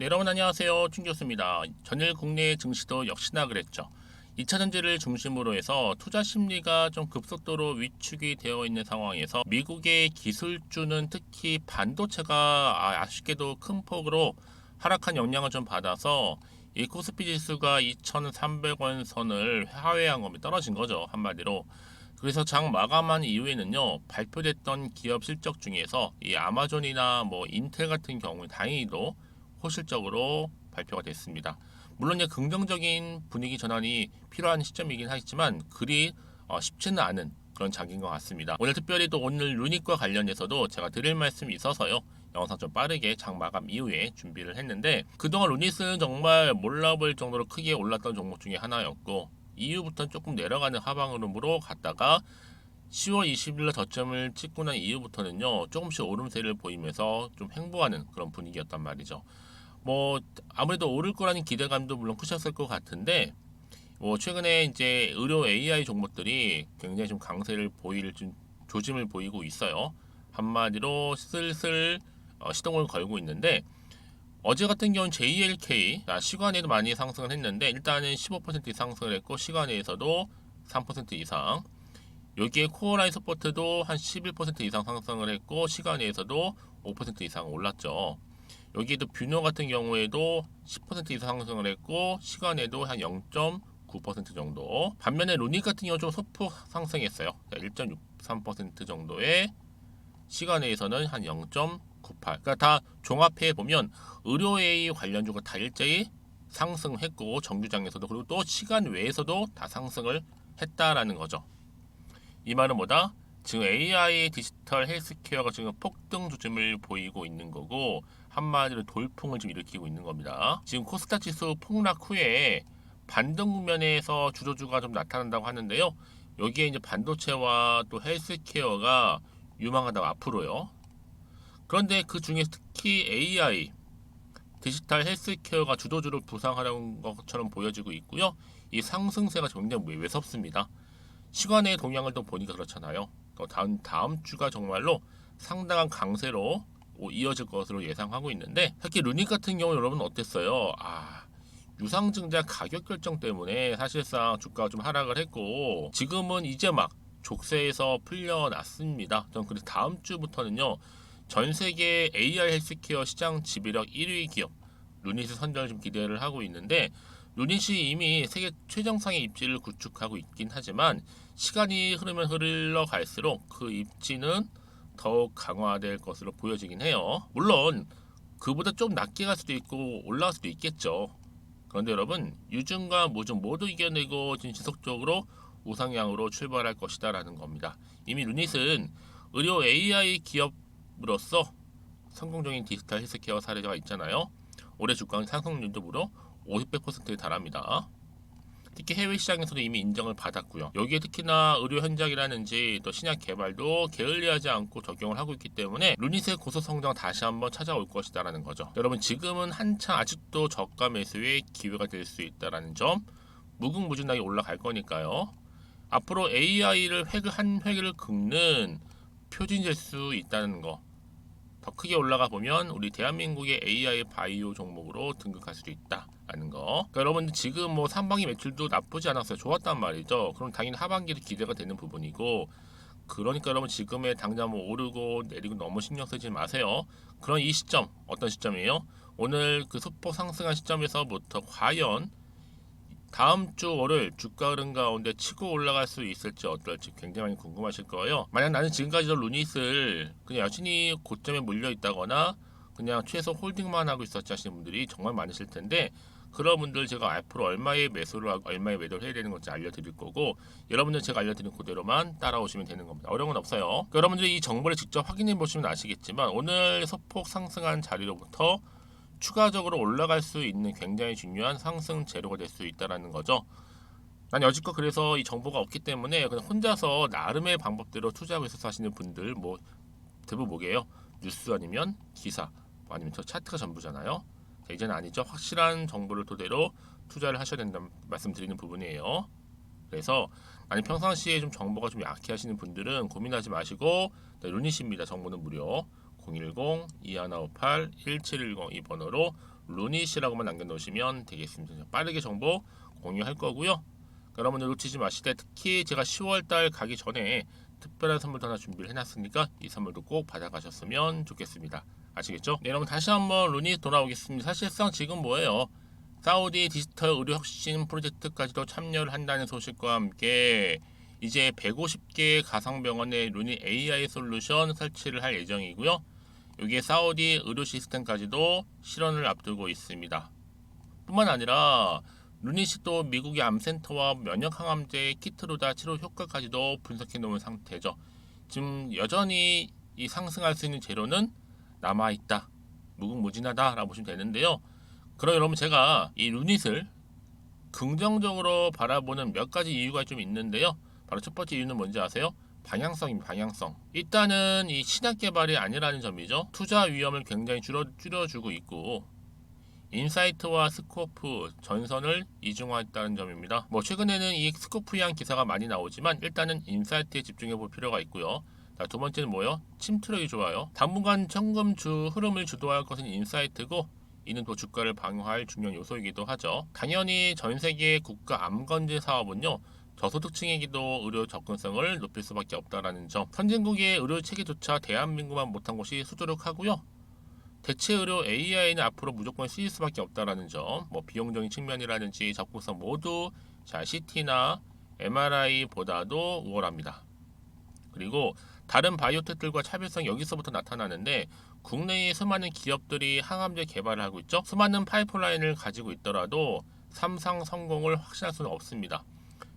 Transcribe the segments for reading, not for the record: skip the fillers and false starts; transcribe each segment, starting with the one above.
네, 여러분 안녕하세요. 충교수입니다. 전일 국내 증시도 역시나 그랬죠. 2차 전지를 중심으로 해서 투자 심리가 좀 급속도로 위축이 되어 있는 상황에서 미국의 기술주는 특히 반도체가 아쉽게도 큰 폭으로 하락한 영향을 좀 받아서 이 코스피 지수가 2,300원 선을 하회한 겁니다. 떨어진 거죠, 한마디로. 그래서 장 마감한 이후에는요, 발표됐던 기업 실적 중에서 이 아마존이나 뭐 인텔 같은 경우 다행히도 호실적으로 발표가 됐습니다. 물론 이제 긍정적인 분위기 전환이 필요한 시점이긴 하지만 그리 쉽지는 않은 그런 장인 것 같습니다. 오늘 특별히 또 오늘 루닉과 관련해서도 제가 드릴 말씀이 있어서요. 영상 좀 빠르게 장 마감 이후에 준비를 했는데 그동안 루닛은 정말 몰라볼 정도로 크게 올랐던 종목 중에 하나였고 이후부터는 조금 내려가는 하방으로 갔다가 10월 20일 저점을 찍고 난 이후부터는요 조금씩 오름세를 보이면서 좀 횡보하는 그런 분위기였단 말이죠. 뭐 아무래도 오를 거라는 기대감도 물론 크셨을 것 같은데 뭐 최근에 이제 의료 AI 종목들이 굉장히 좀 강세를 보일 좀 조짐을 보이고 있어요. 한마디로 슬슬 시동을 걸고 있는데 어제 같은 경우는 JLK 시간에도 많이 상승을 했는데 일단은 15% 상승을 했고 시간에서도 3% 이상 여기에 코어라인 서포트도 한 11% 이상 상승을 했고 시간에서도 5% 이상 올랐죠. 여기에도 뷰노 같은 경우에도 10% 이상 상승을 했고 시간에도 한 0.9% 정도. 반면에 루닉 같은 경우 좀 소폭 상승했어요. 1.63% 정도의 시간에서는 한 0.98. 그러니까 다 종합해 보면 의료 A 관련주가 다 일제히 상승했고 정규장에서도 그리고 또 시간 외에서도 다 상승을 했다라는 거죠. 이 말은 뭐다? 지금 AI 디지털 헬스케어가 지금 폭등 조짐을 보이고 있는 거고 한마디로 돌풍을 좀 일으키고 있는 겁니다. 지금 코스닥 지수 폭락 후에 반등 국면에서 주도주가 좀 나타난다고 하는데요. 여기에 이제 반도체와 또 헬스케어가 유망하다고 앞으로요. 그런데 그 중에 특히 AI 디지털 헬스케어가 주도주를 부상하는 것처럼 보여지고 있고요. 이 상승세가 굉장히 매섭습니다. 시간의 동향을 또 보니까 그렇잖아요. 또 다음 주가 정말로 상당한 강세로 이어질 것으로 예상하고 있는데 특히 루닉 같은 경우 여러분 어땠어요? 유상증자 가격 결정 때문에 사실상 주가가 좀 하락을 했고 지금은 이제 막 족쇄에서 풀려났습니다. 전 그래서 다음 주부터는요 전 세계 AI 헬스케어 시장 지배력 1위 기업 루닛을 선정을 좀 기대를 하고 있는데 루닛이 이미 세계 최정상의 입지를 구축하고 있긴 하지만 시간이 흐르면 흘러갈수록 그 입지는 더욱 강화될 것으로 보여지긴 해요. 물론 그보다 좀 낮게 갈 수도 있고 올라갈 수도 있겠죠. 그런데 여러분 유증과 무증 모두 이겨내고 지속적으로 우상향으로 출발할 것이다라는 겁니다. 이미 루닛은 의료 AI 기업으로서 성공적인 디지털 헬스케어 사례가 있잖아요. 올해 주가 상승률도 무려 50%에 달합니다. 특히 해외 시장에서도 이미 인정을 받았고요. 여기에 특히나 의료 현장이라든지 또 신약 개발도 게을리하지 않고 적용을 하고 있기 때문에 루닛의 고속 성장 다시 한번 찾아올 것이다라는 거죠. 여러분 지금은 한창 아직도 저가 매수의 기회가 될 수 있다라는 점 무궁무진하게 올라갈 거니까요. 앞으로 AI를 한 획을 긁는 표준이 될 수 있다는 거. 더 크게 올라가 보면 우리 대한민국의 AI 바이오 종목으로 등극할 수도 있다라는 거. 그러니까 여러분들 지금 뭐 상반기 매출도 나쁘지 않았어요. 좋았단 말이죠. 그럼 당연히 하반기도 기대가 되는 부분이고 그러니까 여러분 지금의 당장 뭐 오르고 내리고 너무 신경 쓰지 마세요. 그런 이 시점 어떤 시점이에요? 오늘 그 소폭 상승한 시점에서부터 과연 다음 주 월요일 주가 흐름 가운데 치고 올라갈 수 있을지 어떨지 굉장히 궁금하실 거예요. 만약 나는 지금까지도 루닛을 그냥 여전히 고점에 물려 있다거나 그냥 최소 홀딩만 하고 있었지 하시는 분들이 정말 많으실 텐데 그런 분들 제가 앞으로 얼마의 매수를 하고 얼마의 매도를 해야 되는 건지 알려드릴 거고 여러분들 제가 알려드린 그대로만 따라오시면 되는 겁니다. 어려운 건 없어요. 그러니까 여러분들이 이 정보를 직접 확인해 보시면 아시겠지만 오늘 소폭 상승한 자리로부터 추가적으로 올라갈 수 있는 굉장히 중요한 상승 재료가 될 수 있다는 거죠. 난 여지껏 그래서 이 정보가 없기 때문에 그냥 혼자서 나름의 방법대로 투자하고 있어서 하시는 분들 뭐 대부분 뭐게요? 뉴스 아니면 기사 아니면 저 차트가 전부잖아요. 자, 이제는 아니죠. 확실한 정보를 토대로 투자를 하셔야 된다는 말씀드리는 부분이에요. 그래서 아니 평상시에 좀 정보가 좀 약해 하시는 분들은 고민하지 마시고 루닛입니다. 정보는 무료 010-2158-1710 이 번호로 루닛이라고만 남겨놓으시면 되겠습니다. 빠르게 정보 공유할 거고요. 여러분들 놓치지 마시되, 특히 제가 10월달 가기 전에 특별한 선물도 하나 준비를 해놨으니까 이 선물도 꼭 받아가셨으면 좋겠습니다. 아시겠죠? 네, 여러분 다시 한번 루닛 돌아오겠습니다. 사실상 지금 뭐예요? 사우디 디지털 의료 혁신 프로젝트까지도 참여를 한다는 소식과 함께 이제 150개 가상병원에 루닛 AI 솔루션 설치를 할 예정이고요. 여기에 사우디 의료 시스템까지도 실현을 앞두고 있습니다. 뿐만 아니라 루닛이 또 미국의 암센터와 면역항암제 키트로다 치료 효과까지도 분석해 놓은 상태죠. 지금 여전히 이 상승할 수 있는 재료는 남아있다, 무궁무진하다라고 보시면 되는데요. 그럼 여러분, 제가 이 루닛을 긍정적으로 바라보는 몇 가지 이유가 좀 있는데요. 바로 첫 번째 이유는 뭔지 아세요? 방향성입니다. 방향성. 일단은 이 신약 개발이 아니라는 점이죠. 투자 위험을 굉장히 줄여주고 있고, 인사이트와 스코프 전선을 이중화했다는 점입니다. 최근에는 이 스코프에 한 기사가 많이 나오지만 일단은 인사이트에 집중해 볼 필요가 있고요. 자, 두 번째는 뭐예요? 침투력이 좋아요. 당분간 현금 흐름을 주도할 것은 인사이트고, 이는 또 주가를 방어할 중요한 요소이기도 하죠. 당연히 전 세계 국가 암건제 사업은요, 저소득층에게도 의료 접근성을 높일 수밖에 없다라는 점. 선진국의 의료 체계조차 대한민국만 못한 곳이 수두룩하고요. 대체 의료 AI는 앞으로 무조건 쓰일 수밖에 없다라는 점. 비용적인 측면이라든지 접근성 모두 CT나 MRI보다도 우월합니다. 그리고 다른 바이오텍들과 차별성이 여기서부터 나타나는데, 국내의 수많은 기업들이 항암제 개발을 하고 있죠. 수많은 파이프라인을 가지고 있더라도 삼상 성공을 확신할 수는 없습니다.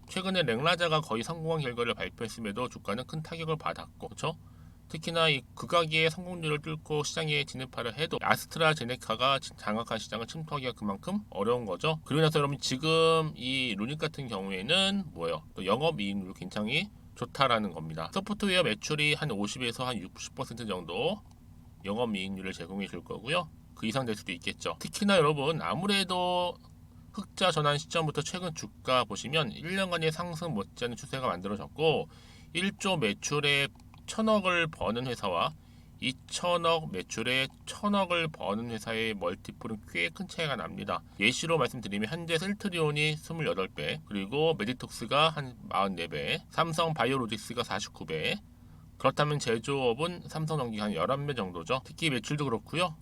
최근에 렉라자가 거의 성공한 결과를 발표했음에도 주가는 큰 타격을 받았고, 그렇죠? 특히나 이 극악의 성공률을 뚫고 시장에 진입하려 해도 아스트라제네카가 장악한 시장을 침투하기가 그만큼 어려운 거죠. 그리고 나서 여러분, 지금 이 루닛 같은 경우에는 뭐예요? 또 영업이익률 굉장히 좋다라는 겁니다. 소프트웨어 매출이 한 50에서 한 60% 정도 영업이익률을 제공해 줄 거고요. 그 이상 될 수도 있겠죠. 특히나 여러분, 아무래도 흑자 전환 시점부터 최근 주가 보시면 1년간의 상승 못지않은 추세가 만들어졌고, 1조 매출에 1000억을 버는 회사와 2천억 매출에 1000억을 버는 회사의 멀티플은 꽤 큰 차이가 납니다. 예시로 말씀드리면 현재 셀트리온이 28배, 그리고 메디톡스가 한 44배, 삼성 바이오로직스가 49배. 그렇다면 제조업은 삼성전기 한 11배 정도죠. 특히 매출도 그렇고요.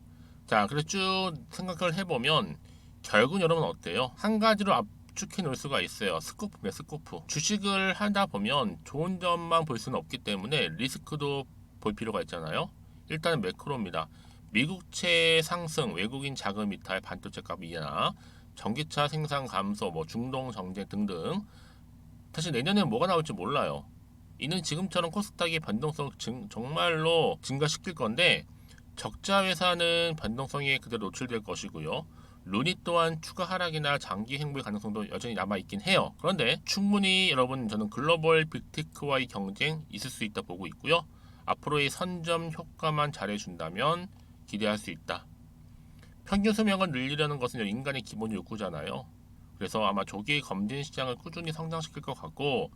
자, 그래서 쭉 생각을 해보면 결국은 여러분 어때요? 한 가지로 압축해 놓을 수가 있어요. 스코프입니다. 스코프. 주식을 하다 보면 좋은 점만 볼 수는 없기 때문에 리스크도 볼 필요가 있잖아요. 일단은 매크로입니다. 미국채 상승, 외국인 자금 이탈, 반도체 값 인하, 전기차 생산 감소, 중동 정제 등등. 사실 내년에 뭐가 나올지 몰라요. 이는 지금처럼 코스닥의 변동성을 정말로 증가시킬 건데, 적자 회사는 변동성에 그대로 노출될 것이고요. 루닛 또한 추가 하락이나 장기 행보의 가능성도 여전히 남아있긴 해요. 그런데 충분히 여러분, 저는 글로벌 빅테크와의 경쟁 있을 수 있다 보고 있고요. 앞으로의 선점 효과만 잘해준다면 기대할 수 있다. 평균 수명을 늘리려는 것은 인간의 기본 욕구잖아요. 그래서 아마 조기 검진 시장을 꾸준히 성장시킬 것 같고,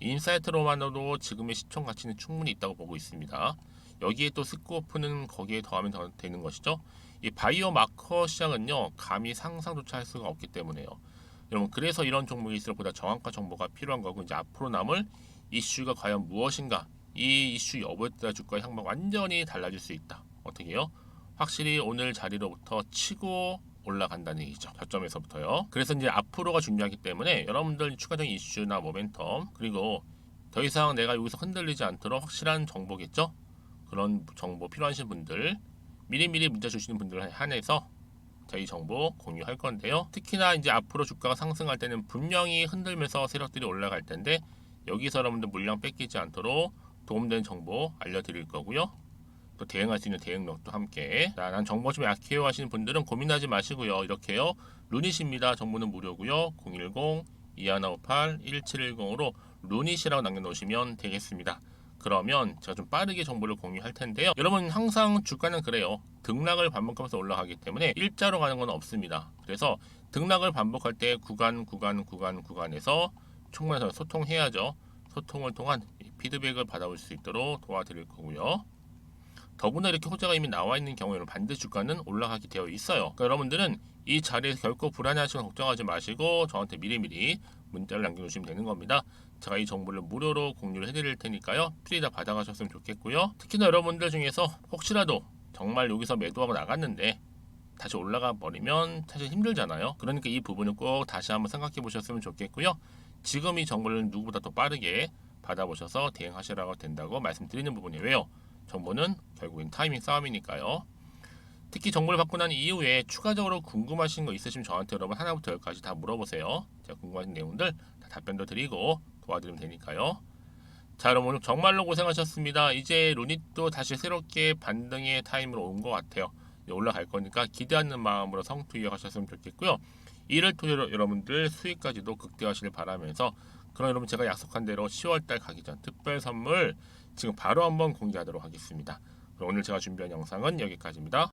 인사이트로만으로도 지금의 시총 가치는 충분히 있다고 보고 있습니다. 여기에 또 스코프는 거기에 더하면 더 되는 것이죠. 이 바이오 마커 시장은요, 감히 상상조차 할 수가 없기 때문에요. 여러분, 그래서 이런 종목일수록 보다 정확한 정보가 필요한 거고, 이제 앞으로 남을 이슈가 과연 무엇인가, 이 이슈 여부에 따라 주가의 향방 완전히 달라질 수 있다. 어떻게요? 확실히 오늘 자리로부터 치고 올라간다는 얘기죠. 저점에서부터요. 그래서 이제 앞으로가 중요하기 때문에 여러분들 추가적인 이슈나 모멘텀, 그리고 더 이상 내가 여기서 흔들리지 않도록 확실한 정보겠죠. 그런 정보 필요하신 분들, 미리미리 문자 주시는 분들 한해서 저희 정보 공유할 건데요. 특히나 이제 앞으로 주가가 상승할 때는 분명히 흔들면서 세력들이 올라갈 텐데, 여기서 여러분들 물량 뺏기지 않도록 도움되는 정보 알려드릴 거고요. 또 대응할 수 있는 대응력도 함께. 자, 난 정보 좀 약해요 하시는 분들은 고민하지 마시고요. 이렇게요. 루닛입니다. 정보는 무료고요. 010-2158-1710으로 루닛이라고 남겨놓으시면 되겠습니다. 그러면 제가 좀 빠르게 정보를 공유할 텐데요. 여러분, 항상 주가는 그래요. 등락을 반복하면서 올라가기 때문에 일자로 가는 건 없습니다. 그래서 등락을 반복할 때 구간에서 충분히 소통해야죠. 소통을 통한 피드백을 받아올 수 있도록 도와드릴 거고요. 더구나 이렇게 호재가 이미 나와 있는 경우에는 반드시 주가는 올라가게 되어 있어요. 그러니까 여러분들은 이 자리에서 결코 불안해하시거나 걱정하지 마시고 저한테 미리미리 문자를 남겨주시면 되는 겁니다. 제가 이 정보를 무료로 공유를 해드릴 테니까요. 필히 다 받아가셨으면 좋겠고요. 특히나 여러분들 중에서 혹시라도 정말 여기서 매도하고 나갔는데 다시 올라가 버리면 사실 힘들잖아요. 그러니까 이 부분을 꼭 다시 한번 생각해 보셨으면 좋겠고요. 지금 이 정보를 누구보다 더 빠르게 받아보셔서 대응하시라고 된다고 말씀드리는 부분이에요. 정보는 결국엔 타이밍 싸움이니까요. 특히 정보를 받고 난 이후에 추가적으로 궁금하신 거 있으시면 저한테 여러분 하나부터 열까지 다 물어보세요. 제가 궁금하신 내용들 다 답변도 드리고 도와드리면 되니까요. 자, 여러분 오늘 정말로 고생하셨습니다. 이제 루닛도 다시 새롭게 반등의 타임으로 온 것 같아요. 이제 올라갈 거니까 기대하는 마음으로 성투이어가셨으면 좋겠고요. 이를 토대로 여러분들 수익까지도 극대화하시길 바라면서, 그럼 여러분 제가 약속한 대로 10월달 가기 전 특별 선물 지금 바로 한번 공개하도록 하겠습니다. 그럼 오늘 제가 준비한 영상은 여기까지입니다.